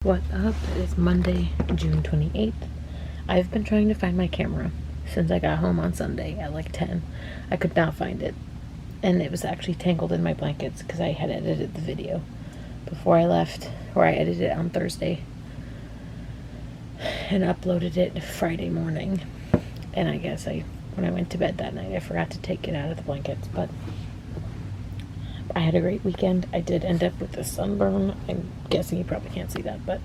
What up? It's Monday, June 28th. I've been trying to find my camera since I got home on Sunday at like 10. I could not find it. And it was actually tangled in my blankets because I had edited the video before I left, or I edited it on Thursday and uploaded it Friday morning. And I guess when I went to bed that night, I forgot to take it out of the blankets, but I had a great weekend. I did end up with a sunburn. I'm guessing you probably can't see that, but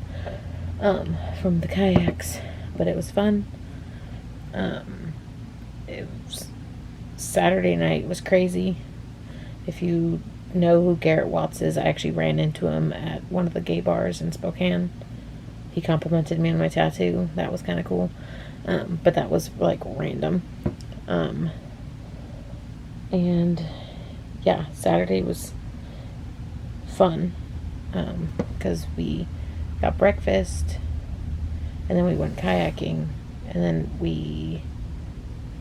from the kayaks, but it was fun. It was Saturday night was crazy. If you know who Garrett Watts is, I actually ran into him at one of the gay bars in Spokane. He complimented me on my tattoo. That was kind of cool. But that was like random. And yeah, Saturday was fun because we got breakfast and then we went kayaking and then we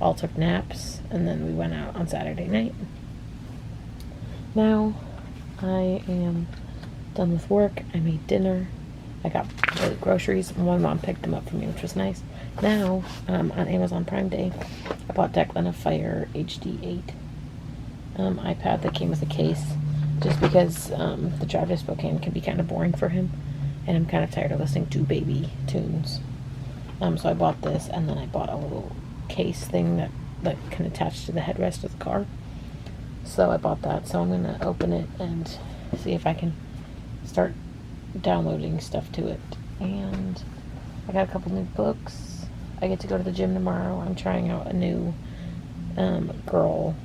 all took naps and then we went out on Saturday night. Now I am done with work. I made dinner. I got the groceries. My mom picked them up for me, which was nice. Now on Amazon Prime Day, I bought Declan a Fire HD 8 iPad that came with a case, just because the drive to Spokane can be kind of boring for him, and I'm kind of tired of listening to baby tunes. So I bought this, and then I bought a little case thing that can attach to the headrest of the car. So I bought that. So I'm gonna open it and see if I can start downloading stuff to it. And I got a couple new books. I get to go to the gym tomorrow. I'm trying out a new girl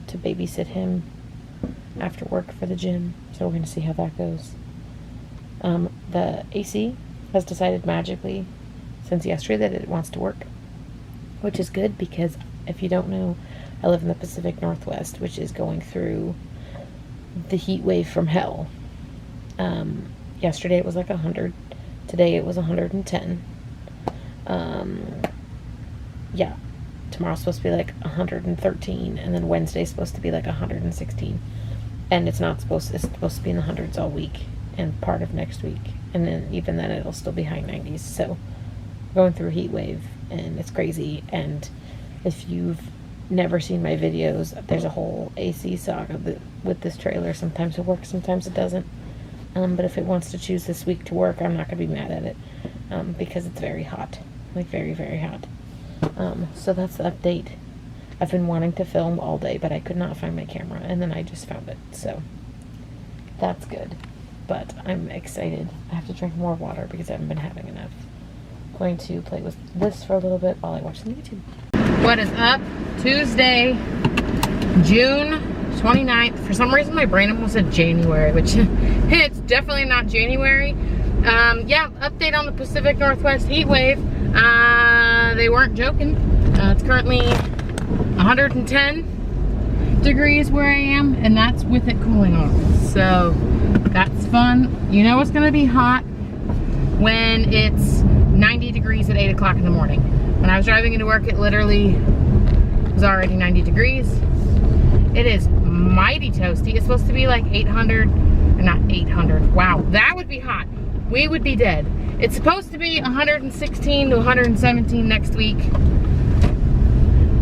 to babysit him after work for the gym, so we're going to see how that goes. The AC has decided magically since yesterday that it wants to work, which is good because if you don't know, I live in the Pacific Northwest, which is going through the heat wave from hell. Yesterday it was like 100. Today it was 110. Yeah. Tomorrow's supposed to be like 113, and then Wednesday's supposed to be like 116. And it's supposed to be in the hundreds all week and part of next week. And then even then it'll still be high 90s. So going through a heat wave, and it's crazy. And if you've never seen my videos, there's a whole AC saga with this trailer. Sometimes it works, sometimes it doesn't. But if it wants to choose this week to work, I'm not going to be mad at it because it's very hot, like very, very hot. So that's the update. I've been wanting to film all day, but I could not find my camera, and then I just found it, so that's good. But I'm excited. I have to drink more water because I haven't been having enough. I'm going to play with this for a little bit while I watch some YouTube. What is up? Tuesday, June 29th. For some reason my brain almost said January, which it's definitely not January. Yeah, update on the Pacific Northwest heat wave. They weren't joking. It's currently 110 degrees where I am, and that's with it cooling off. So that's fun. You know it's gonna be hot when it's 90 degrees at 8 o'clock in the morning. When I was driving into work, it literally was already 90 degrees. It is mighty toasty. It's supposed to be like 800, or not 800. Wow, that would be hot. We would be dead. It's supposed to be 116 to 117 next week,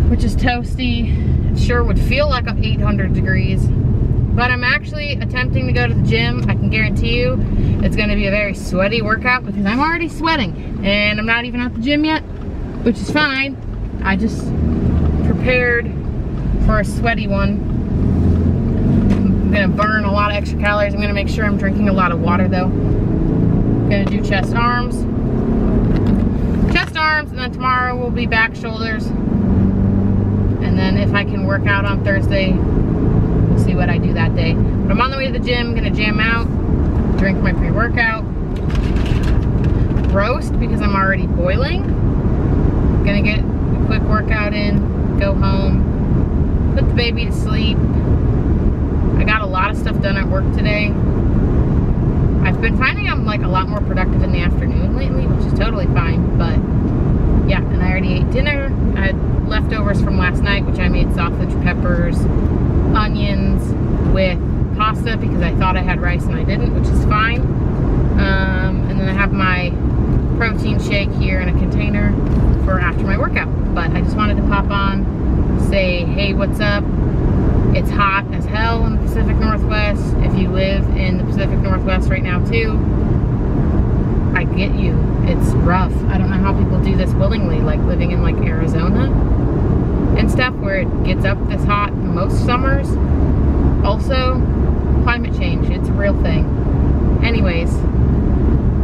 which is toasty. It sure would feel like 800 degrees. But I'm actually attempting to go to the gym. I can guarantee you it's going to be a very sweaty workout because I'm already sweating. And I'm not even at the gym yet, which is fine. I just prepared for a sweaty one. I'm going to burn a lot of extra calories. I'm going to make sure I'm drinking a lot of water though. Gonna do chest arms, and then tomorrow will be back, shoulders, and then if I can work out on Thursday, we'll see what I do that day. But I'm on the way to the gym, gonna jam out, drink my pre-workout, roast because I'm already boiling, gonna get a quick workout in, go home, put the baby to sleep. I got a lot of stuff done at work today. I've been finding I'm like a lot more productive in the afternoon lately, which is totally fine, but yeah, and I already ate dinner. I had leftovers from last night, which I made sausage, peppers, onions with pasta because I thought I had rice and I didn't, which is fine. And then I have my protein shake here in a container for after my workout. But I just wanted to pop on, say, hey, what's up? It's hot as hell in the Pacific Northwest. If you live in the Pacific Northwest right now too, I get you. It's rough. I don't know how people do this willingly, like living in like Arizona and stuff where it gets up this hot most summers. Also, climate change, it's a real thing. Anyways,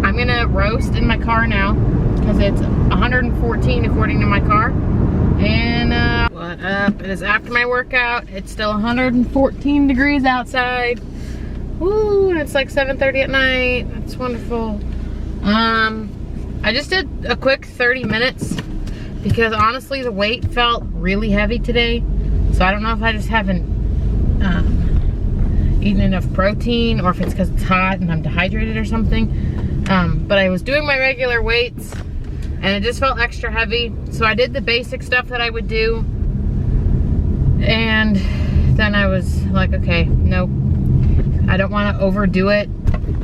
I'm gonna roast in my car now because it's 114 according to my car. And what up? It is after my workout. It's still 114 degrees outside. Woo, and it's like 7:30 at night. That's wonderful. I just did a quick 30 minutes because honestly the weight felt really heavy today. So I don't know if I just haven't eaten enough protein or if it's because it's hot and I'm dehydrated or something. But I was doing my regular weights and it just felt extra heavy. So I did the basic stuff that I would do. And then I was like, okay, nope. I don't want to overdo it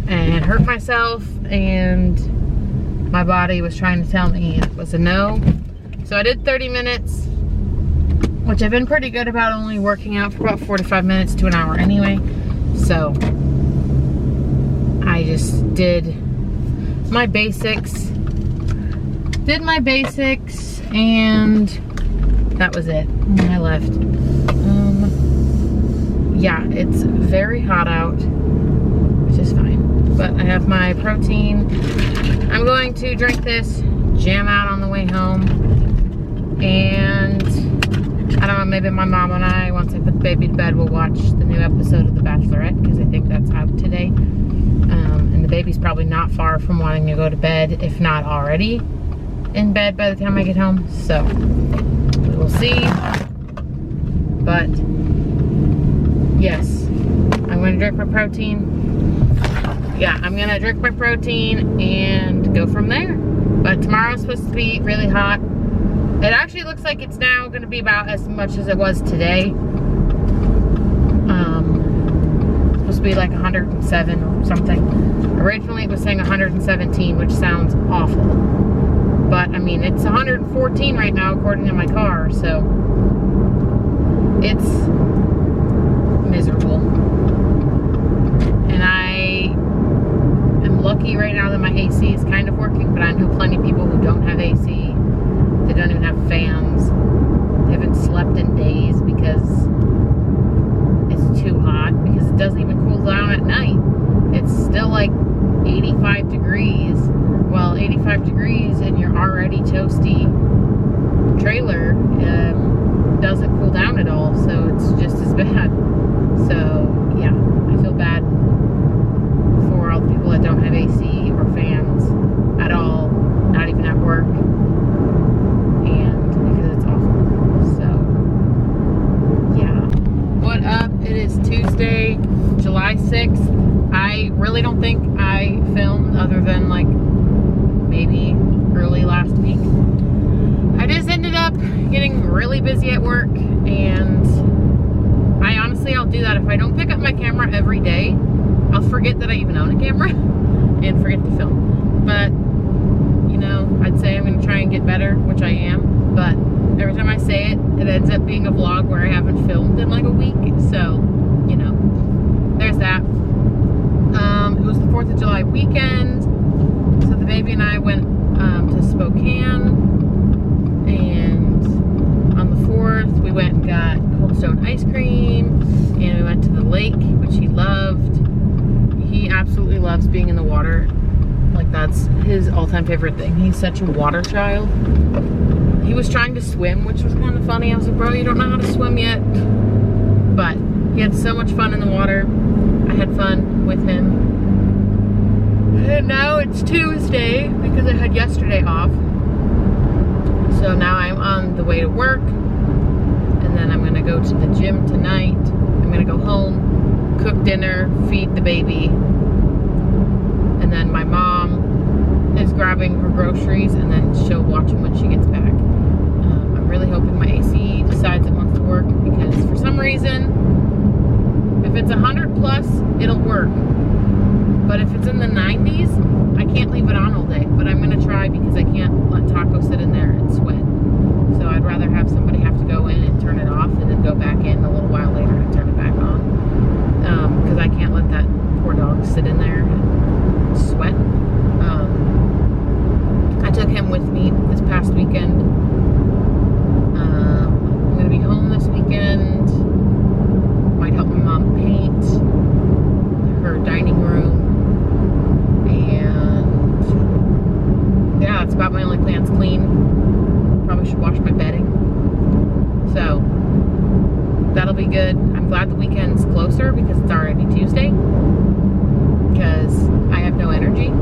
and hurt myself. And my body was trying to tell me it was a no. So I did 30 minutes, which I've been pretty good about only working out for about 45 minutes to an hour anyway. So I just did my basics. And that was it. And I left. Yeah, it's very hot out, which is fine. But I have my protein. I'm going to drink this, jam out on the way home. And I don't know, maybe my mom and I, once I put the baby to bed, we'll watch the new episode of The Bachelorette because I think that's out today. And the baby's probably not far from wanting to go to bed, if not already in bed by the time I get home. So we will see. But yes, I'm going to drink my protein. Yeah, I'm going to drink my protein and go from there. But tomorrow's supposed to be really hot. It actually looks like it's now going to be about as much as it was today. Supposed to be like 107 or something. Originally it was saying 117, which sounds awful. But I mean, it's 114 right now according to my car, so it's miserable. And I am lucky right now that my AC is kind of working, but I know plenty of people who don't have AC. They don't even have fans. They haven't slept in days because it's too hot, because it doesn't even cool down at night. It's still like 85 degrees. Well, 85 degrees in your already toasty trailer doesn't cool down at all, so it's just as bad. So yeah, I feel bad for all the people that don't have AC or fans at all, not even at work. It is Tuesday, July 6th. I really don't think I filmed other than like maybe early last week. I just ended up getting really busy at work, and I'll do that if I don't pick up my camera every day. I'll forget that I even own a camera and forget to film. But you know, I'd say I'm gonna try and get better, which I am, but every time I say it, it ends up being a vlog where I haven't filmed in like a week. So, you know, there's that. It was the 4th of July weekend. So the baby and I went to Spokane. And on the 4th, we went and got Cold Stone ice cream. And we went to the lake, which he loved. He absolutely loves being in the water. Like, that's his all-time favorite thing. He's such a water child. He was trying to swim, which was kind of funny. I was like, bro, you don't know how to swim yet. But he had so much fun in the water. I had fun with him. And now it's Tuesday because I had yesterday off. So now I'm on the way to work. And then I'm going to go to the gym tonight. I'm going to go home, cook dinner, feed the baby. And then my mom is grabbing her groceries, and then she'll watch them when she gets back. I'm really hoping my AC decides it wants to work, because for some reason, if it's 100 plus, it'll work. But if it's in the 90s, I can't leave it on all day. But I'm gonna try because I can't let taco sit in there and sweat. So I'd rather have somebody have to go in and turn it off and then go back in a little while later and turn it back on. Because I can't let that poor dog sit in there and sweat. I took him with me this past weekend. I'm gonna be home this weekend. Might help my mom paint her dining room. And yeah, that's about my only plans. Clean. Probably should wash my bedding. So that'll be good. I'm glad the weekend's closer because it's already Tuesday. Because I have no energy.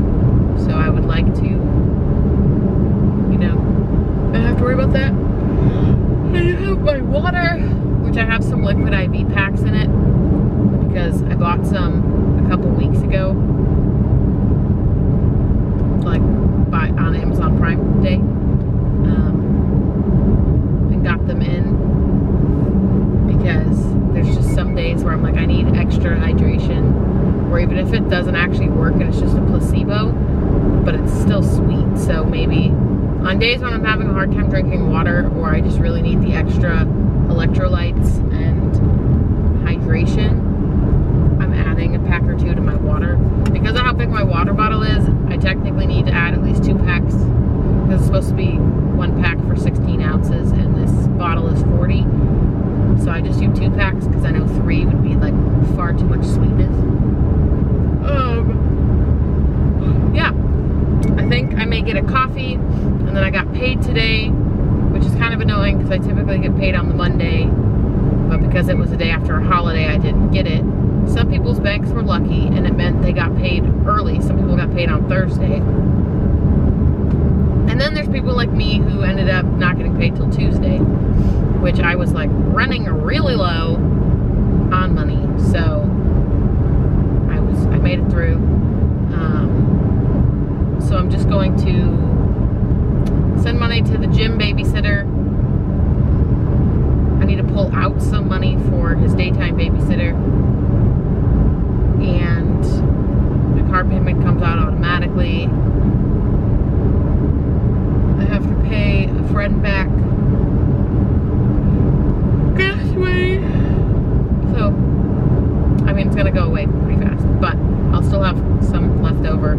So I would like to, you know, not have to worry about that. I have my water, which I have some liquid IV packs in it. Because I bought some a couple weeks ago. Like on Amazon Prime Day. And got them in. Because there's just some days where I'm like, I need extra hydration. Or even if it doesn't actually work and it's just a placebo, but it's still sweet. So maybe on days when I'm having a hard time drinking water, or I just really need the extra electrolytes and hydration, I'm adding a pack or two to my water. Because of how big my water bottle is, I technically need to add at least 2 packs. Because it's supposed to be 1 pack for 16 ounces and this bottle is 40. So I just do 2 packs because I know 3 would be like far too much sweetness. Yeah, I think I may get a coffee, and then I got paid today, which is kind of annoying because I typically get paid on the Monday, but because it was the day after a holiday, I didn't get it. Some people's banks were lucky, and it meant they got paid early. Some people got paid on Thursday. And then there's people like me who ended up not getting paid till Tuesday, which I was like running really low on money, so I made it through. So I'm just going to send money to the gym babysitter. I need to pull out some money for his daytime babysitter. And the car payment comes out automatically. I have to pay a friend back gas money. So, I mean, it's gonna go away pretty fast, but I'll still have some left over.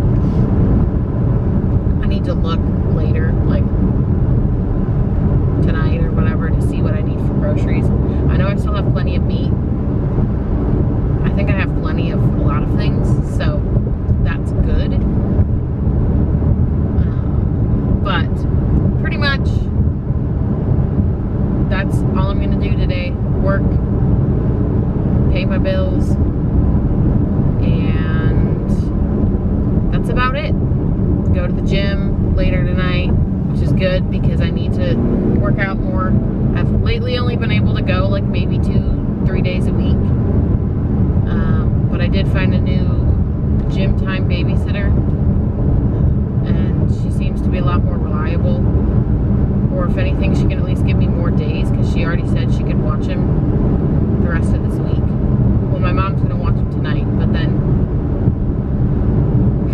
I need to look later, like tonight or whatever, to see what I need for groceries. I know I still have plenty of meat. I think I have plenty of a lot of things, so that's good. But pretty much that's all I'm gonna do today. Work, pay my bills, and that's about it. Go to the gym later tonight, which is good because I need to work out more. I've lately only been able to go like maybe 2-3 days a week. But I did find a new gym time babysitter, and she seems to be a lot more reliable. Or if anything, she can at least give me more days because she already said she could watch him the rest of this week. Well, my mom's gonna watch him tonight, but then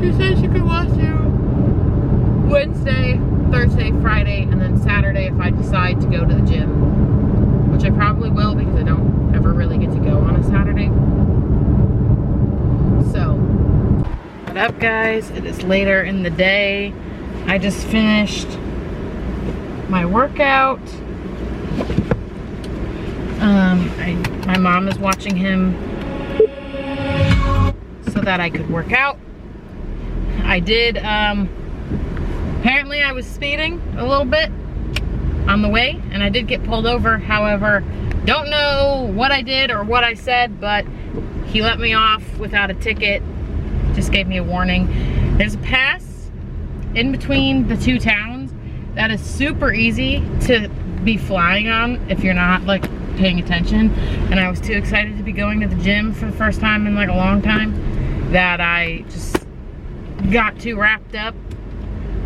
she said she could watch him Wednesday, Thursday, Friday, and then Saturday if I decide to go to the gym, which I probably will because I don't ever really get to go on a Saturday. So, what up, guys? It is later in the day. I just finished my workout. My mom is watching him so that I could work out. I did, apparently I was speeding a little bit on the way, and I did get pulled over. However, don't know what I did or what I said, but he let me off without a ticket. Just gave me a warning. There's a pass in between the 2 towns that is super easy to be flying on if you're not like paying attention. And I was too excited to be going to the gym for the first time in like a long time that I just got too wrapped up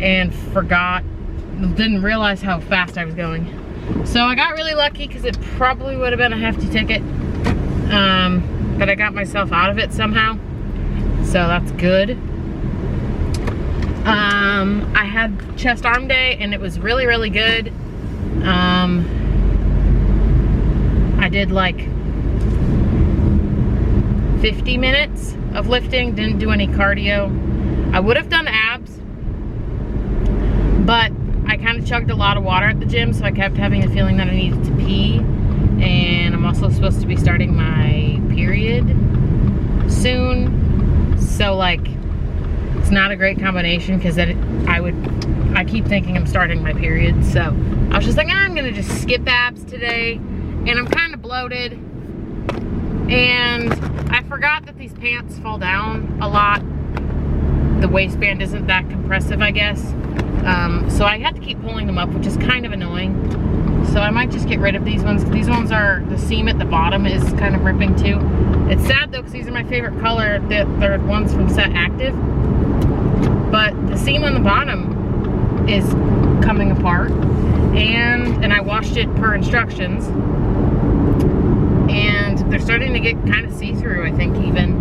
and forgot, didn't realize how fast I was going. So I got really lucky because it probably would have been a hefty ticket, but I got myself out of it somehow. So that's good. I had chest arm day and it was really, really good. I did like 50 minutes of lifting, didn't do any cardio. I would have done abs, but I kind of chugged a lot of water at the gym, so I kept having the feeling that I needed to pee. And I'm also supposed to be starting my period soon. So like, it's not a great combination because then I keep thinking I'm starting my period. So I was just like, I'm gonna just skip abs today. And I'm kind of bloated. And I forgot that these pants fall down a lot. The waistband isn't that compressive, I guess. So I had to keep pulling them up, which is kind of annoying. So I might just get rid of these ones. These ones are, the seam at the bottom is kind of ripping too. It's sad though, because these are my favorite color. They're ones from Set Active. But the seam on the bottom is coming apart. And I washed it per instructions. And they're starting to get kind of see-through, I think, even.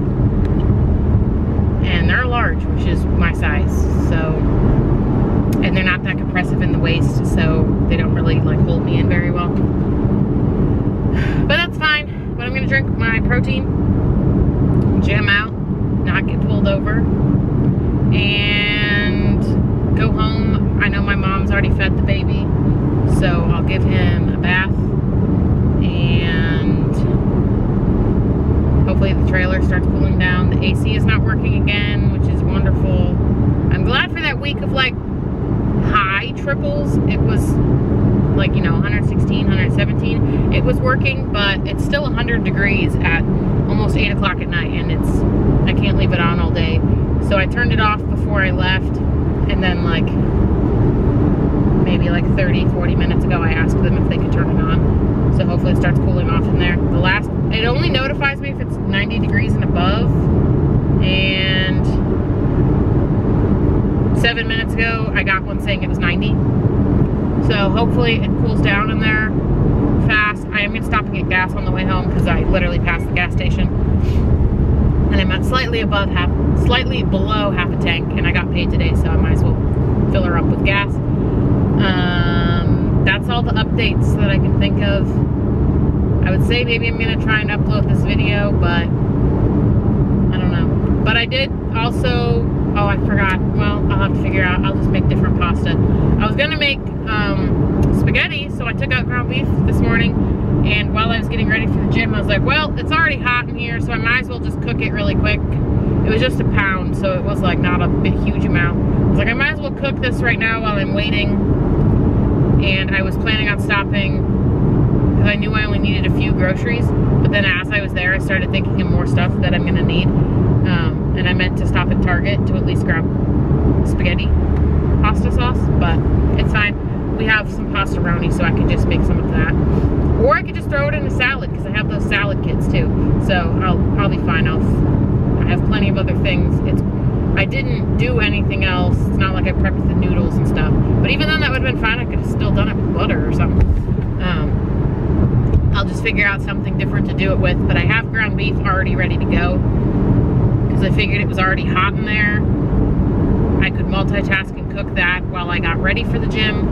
And they're large, which is my size. So, and they're not that compressive in the waist, so they don't really like hold me in very well. But that's fine. But I'm gonna drink my protein, jam out, not get pulled over, and go home. I know my mom's already fed the baby, so I'll give him a bath, and hopefully the trailer starts cooling down. The AC is not working again, which is wonderful. I'm glad for that week of like high triples. It was like, you know, 116, 117. It was working, but it's still 100 degrees at almost 8 o'clock at night, and I can't leave it on all day. So I turned it off before I left, and then like maybe like 30, 40 minutes ago, I asked them if they could turn it on. So hopefully it starts cooling off in there. It only notifies me if it's 90 degrees and above, and 7 minutes ago, I got one saying it was 90. So hopefully it cools down in there fast. I am gonna stop and get gas on the way home because I literally passed the gas station. And I'm at slightly below half a tank, and I got paid today, so I might as well fill her up with gas. That's all the updates that I can think of. I would say maybe I'm gonna try and upload this video, but I don't know. But I did also, oh, I forgot. Well, I'll have to figure out. I'll just make different pasta. I was gonna make spaghetti, so I took out ground beef this morning, and while I was getting ready for the gym, I was like, well, it's already hot in here, so I might as well just cook it really quick. It was just a pound, so it was like not a huge amount. I was like, I might as well cook this right now while I'm waiting, and I was planning on stopping because I knew I only needed a few groceries, but then as I was there, I started thinking of more stuff that I'm gonna need. And I meant to stop at Target to at least grab spaghetti pasta sauce, but it's fine. We have some pastaroni, so I can just make some of that. Or I could just throw it in a salad, because I have those salad kits too. So I'll be fine. I have plenty of other things. I didn't do anything else. It's not like I prepped the noodles and stuff. But even then, that would have been fine. I could have still done it with butter or something. I'll just figure out something different to do it with. But I have ground beef already ready to go, because I figured it was already hot in there. I could multitask and cook that while I got ready for the gym.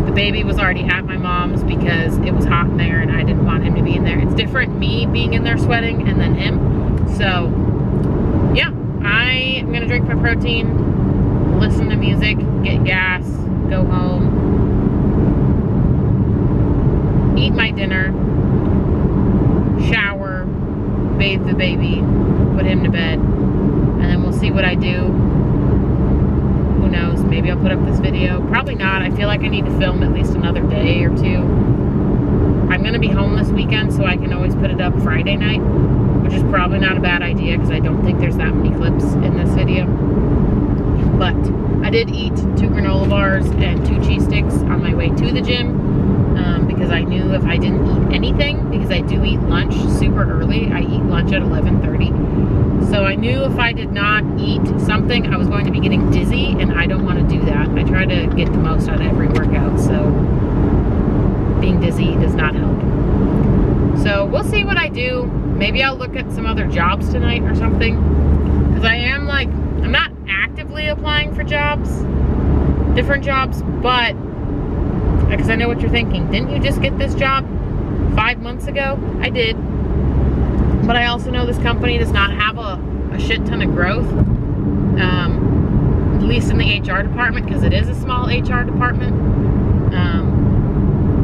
The baby was already at my mom's because it was hot in there and I didn't want him to be in there. It's different me being in there sweating and then him. So yeah, I am gonna drink my protein, listen to music, get gas, go home, eat my dinner, shower, bathe the baby, put him to bed, and then we'll see what I do. Who knows, maybe I'll put up this video. Probably not. I feel like I need to film at least another day or two. I'm gonna be home this weekend, so I can always put it up Friday night, which is probably not a bad idea because I don't think there's that many clips in this video. But I did eat 2 granola bars and 2 cheese sticks on my way to the gym, because I knew if I didn't eat anything, because I do eat lunch super early. I eat lunch at 11:30. So I knew if I did not eat something, I was going to be getting dizzy, and I don't want to do that. I try to get the most out of every workout, so being dizzy does not help. So we'll see what I do. Maybe I'll look at some other jobs tonight or something, because Because I'm not actively applying for jobs, different jobs, but because I know what you're thinking. Didn't you just get this job 5 months ago? I did. But I also know this company does not have a shit ton of growth, at least in the HR department, because it is a small HR department.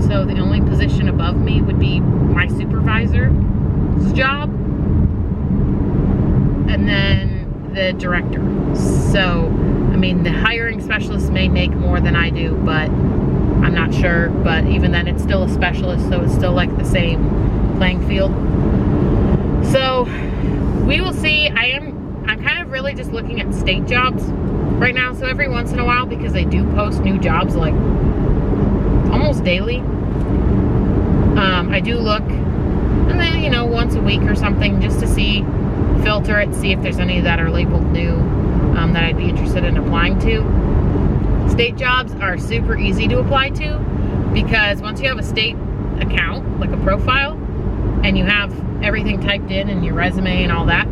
So the only position above me would be my supervisor's job, and then the director. So, I mean, the hiring specialist may make more than I do, but I'm not sure. But even then, it's still a specialist, so it's still like the same playing field. So we will see. I'm kind of really just looking at state jobs right now. So every once in a while, because they do post new jobs like almost daily, I do look, and then, you know, once a week or something, just to see, filter it, see if there's any that are labeled new that I'd be interested in applying to. State jobs are super easy to apply to, because once you have a state account, like a profile, and you have everything typed in and your resume and all that,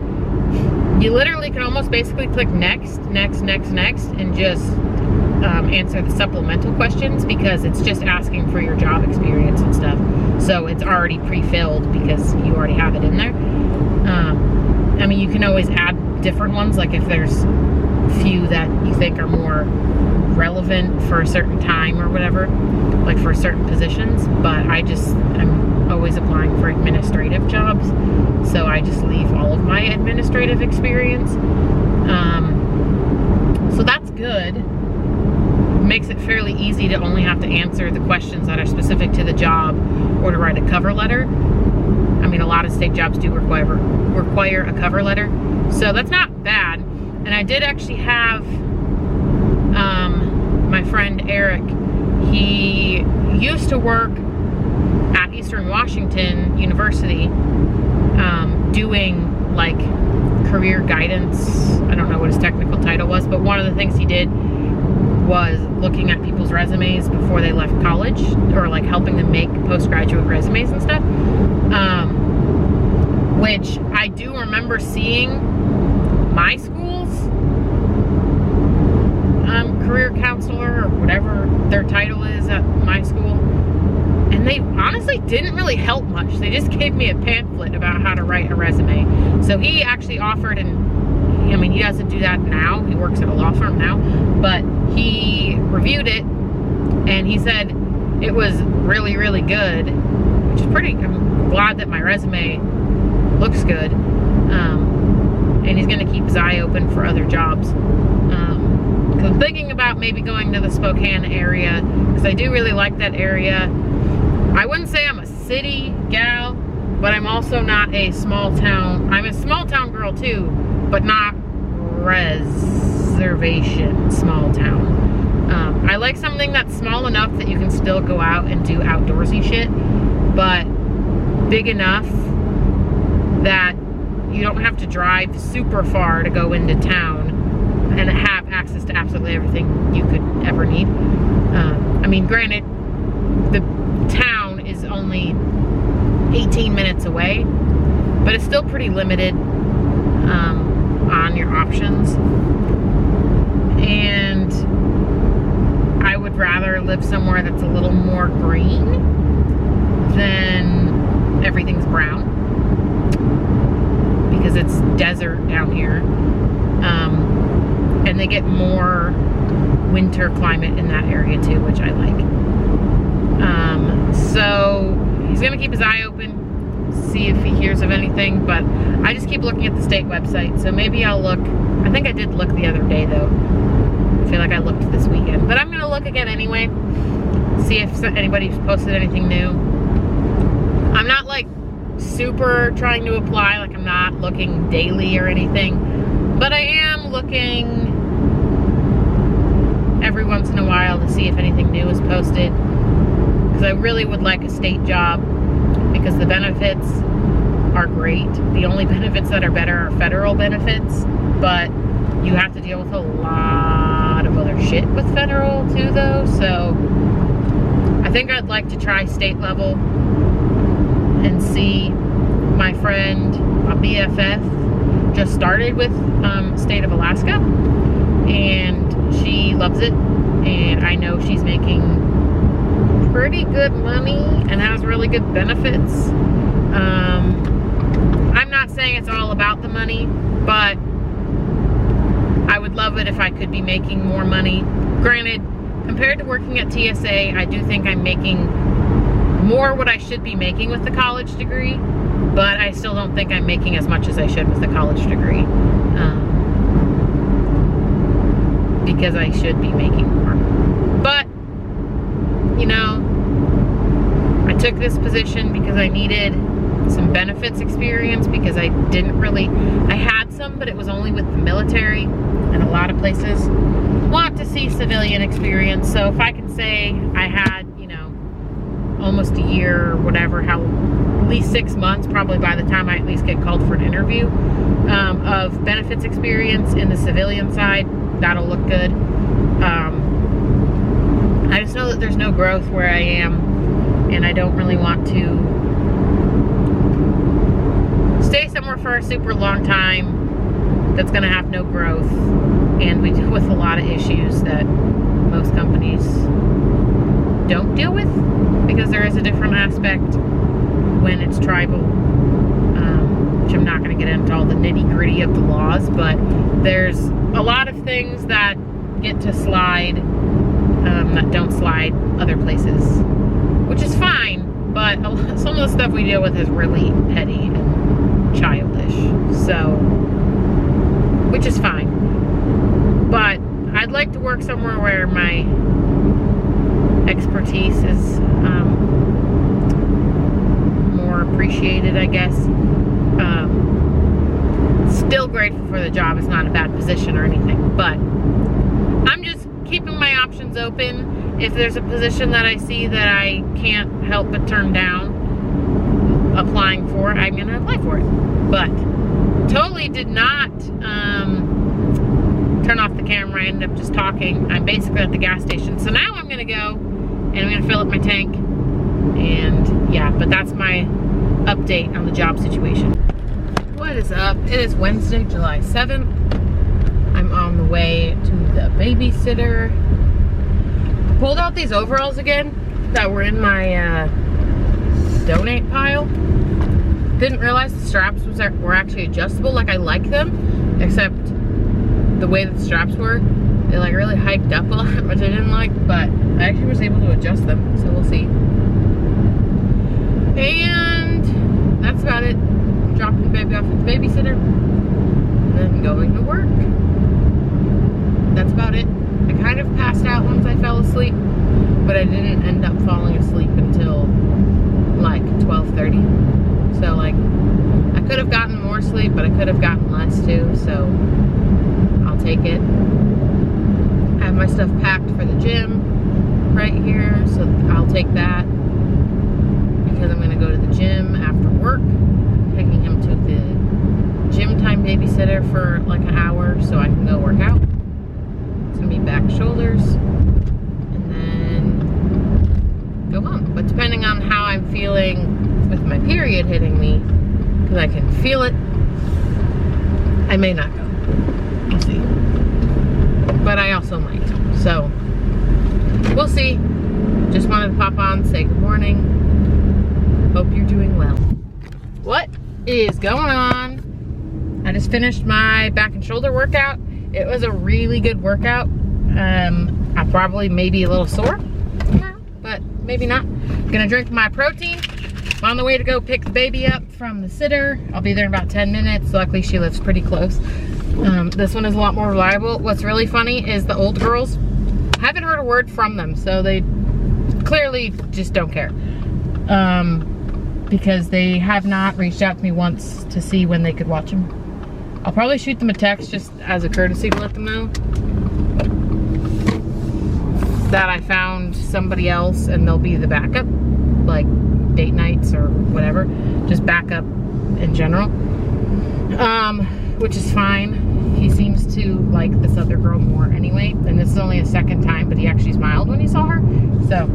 you literally can almost basically click next, next, next, next, and just answer the supplemental questions, because it's just asking for your job experience and stuff. So it's already pre-filled because you already have it in there. I mean, you can always add different ones, like if there's few that you think are more relevant for a certain time or whatever, like for certain positions. But I'm always applying for administrative jobs, so I just leave all of my administrative experience. So that's good. Makes it fairly easy to only have to answer the questions that are specific to the job, or to write a cover letter. I mean, a lot of state jobs do require a cover letter, so that's not bad. And I did actually have my friend Eric. He used to work at Eastern Washington University, doing like career guidance. I don't know what his technical title was, but one of the things he did was looking at people's resumes before they left college, or like helping them make postgraduate resumes and stuff, which I do remember seeing my school's career counselor, or whatever their title is at my school, and they honestly didn't really help much. They just gave me a pamphlet about how to write a resume. So he actually offered, and I mean, he doesn't do that now, he works at a law firm now, but he reviewed it, and he said it was really, really good, which is I'm glad that my resume looks good, and he's going to keep his eye open for other jobs, because I'm thinking about maybe going to the Spokane area, because I do really like that area. I wouldn't say I'm a city gal, but I'm also not a small town. I'm a small town girl too, but not reservation small town. I like something that's small enough that you can still go out and do outdoorsy shit, but big enough that you don't have to drive super far to go into town and have access to absolutely everything you could ever need. I mean, granted, the town is only 18 minutes away, but it's still pretty limited on your options. And I would rather live somewhere that's a little more green than everything's brown, because it's desert down here. And they get more winter climate in that area too, which I like. So he's gonna keep his eye open, see if he hears of anything, but I just keep looking at the state website, so maybe I'll look. I think I did look the other day though. I feel like I looked this weekend, but I'm gonna look again anyway, see if anybody's posted anything new. I'm not like super trying to apply, like I'm not looking daily or anything, but I am looking every once in a while to see if anything new is posted, because I really would like a state job, because the benefits are great. The only benefits that are better are federal benefits, but you have to deal with a lot of other shit with federal too though, so I think I'd like to try state level and see. My friend, a BFF, just started with state of Alaska, and she loves it, and I know she's making pretty good money and has really good benefits. I'm not saying it's all about the money, but I would love it if I could be making more money. Granted, compared to working at TSA, I do think I'm making more what I should be making with the college degree, but I still don't think I'm making as much as I should with the college degree, because I should be making more. But, you know, I took this position because I needed some benefits experience, because I had some, but it was only with the military, and a lot of places want to see civilian experience. So if I can say I had, you know, almost a year or whatever, at least 6 months, probably by the time I at least get called for an interview, of benefits experience in the civilian side, that'll look good. I just know that there's no growth where I am, and I don't really want to stay somewhere for a super long time that's gonna have no growth. And we deal with a lot of issues that most companies don't deal with, because there is a different aspect when it's tribal, which I'm not going to get into all the nitty-gritty of the laws, but there's a lot of things that get to slide that don't slide other places, which is fine, but some of the stuff we deal with is really petty and childish, so, which is fine. But I'd like to work somewhere where my expertise is more appreciated, I guess. Still grateful for the job. It's not a bad position or anything, but I'm just keeping my options open. If there's a position that I see that I can't help but turn down applying for, I'm gonna apply for it. But totally did not turn off the camera. I ended up just talking. I'm basically at the gas station. So now I'm gonna go and I'm gonna fill up my tank. And yeah, but that's my update on the job situation. What is up? It is Wednesday, July 7th. I'm on the way to the babysitter. Pulled out these overalls again that were in my donate pile. Didn't realize the straps were actually adjustable. Like, I like them, except the way that the straps were, they like really hiked up a lot, which I didn't like, but I actually was able to adjust them, so we'll see. And that's about it. Dropping the baby off at the babysitter, and then going to work. That's about it. I kind of passed out once I fell asleep, but I didn't end up falling asleep until like 12:30. So like, I could have gotten more sleep, but I could have gotten less too, so I'll take it. I have my stuff packed for the gym right here, so I'll take that because I'm gonna go to the gym after work. Taking him to the gym time babysitter for like an hour so I can go work out. It's gonna be back, shoulders, and then go home. But depending on how I'm feeling with my period hitting me, because I can feel it, I may not go. We'll see. But I also might. So, we'll see. Just wanted to pop on, say good morning. Hope you're doing well. What is going on? I just finished my back and shoulder workout. It was a really good workout. I probably maybe a little sore, but maybe not. I'm gonna drink my protein. I'm on the way to go pick the baby up from the sitter. I'll be there in about 10 minutes. Luckily, she lives pretty close. This one is a lot more reliable. What's really funny is the old girls, I haven't heard a word from them, so they clearly just don't care. Because they have not reached out to me once to see when they could watch them. I'll probably shoot them a text just as a courtesy to let them know that I found somebody else and they'll be the backup, like date nights or whatever, just backup in general, which is fine. He seems to like this other girl more anyway, and this is only his second time, but he actually smiled when he saw her, so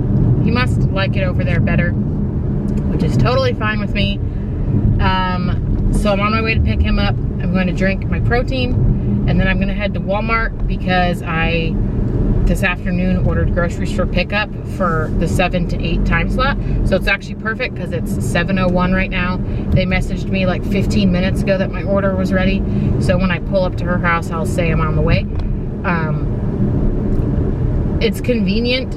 he must like it over there better, which is totally fine with me. So I'm on my way to pick him up I'm going to drink my protein, and then I'm gonna head to Walmart because I, this afternoon, ordered groceries for pickup for the 7 to 8 time slot. So it's actually perfect because it's 7:01 right now. They messaged me like 15 minutes ago that my order was ready. So when I pull up to her house, I'll say I'm on the way. It's convenient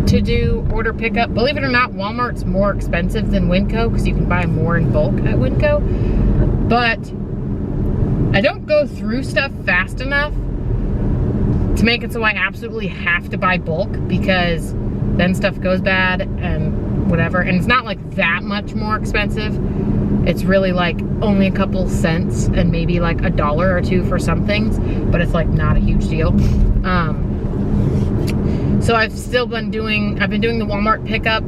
to do order pickup. Believe it or not, Walmart's more expensive than Winco because you can buy more in bulk at Winco. But I don't go through stuff fast enough to make it so I absolutely have to buy bulk, because then stuff goes bad and whatever. And it's not like that much more expensive. It's really like only a couple cents and maybe like $1 or $2 for some things, but it's like not a huge deal. So I've been doing the Walmart pickup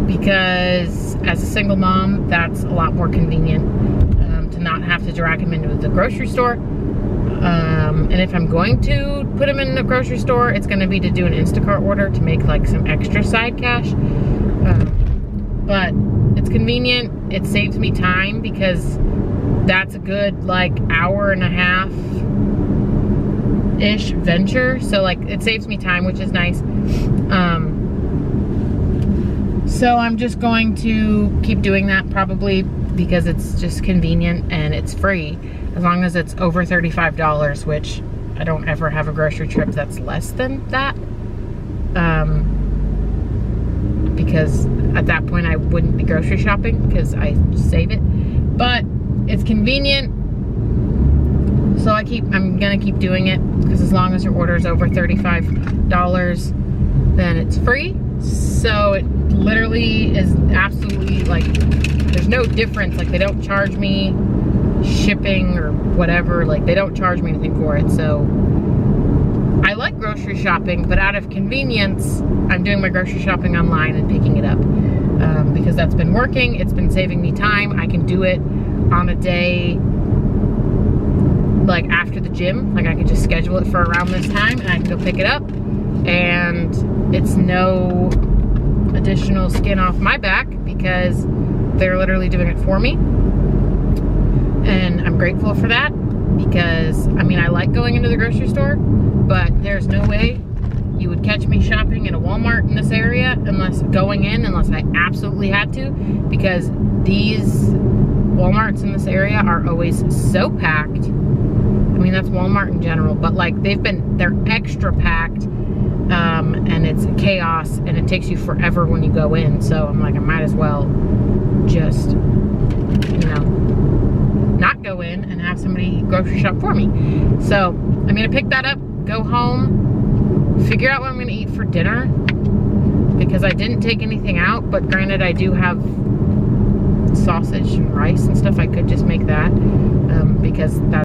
because as a single mom, that's a lot more convenient to not have to drag him into the grocery store. And if I'm going to put him in the grocery store, it's going to be to do an Instacart order to make like some extra side cash. But it's convenient. It saves me time because that's a good like hour and a half ish venture. So like it saves me time, which is nice. So I'm just going to keep doing that probably because it's just convenient and it's free. As long as it's over $35, which I don't ever have a grocery trip that's less than that. Because at that point I wouldn't be grocery shopping because I save it. But it's convenient. So I'm gonna keep doing it because as long as your order is over $35, then it's free. So it literally is absolutely like, there's no difference. Like they don't charge me shipping or whatever, like they don't charge me anything for it. So I like grocery shopping, but out of convenience, I'm doing my grocery shopping online and picking it up because that's been working. It's been saving me time. I can do it on a day like after the gym. Like I can just schedule it for around this time and I can go pick it up, and it's no additional skin off my back because they're literally doing it for me. And I'm grateful for that because, I mean, I like going into the grocery store, but there's no way you would catch me shopping at a Walmart in this area unless I absolutely had to, because these Walmarts in this area are always so packed. I mean, that's Walmart in general, but like they're extra packed, and it's chaos and it takes you forever when you go in. So I'm like, I might as well just, you know, not go in and have somebody grocery shop for me. So I'm gonna pick that up, go home, figure out what I'm gonna eat for dinner because I didn't take anything out, but granted I do have sausage and rice and stuff. I could just make that because that's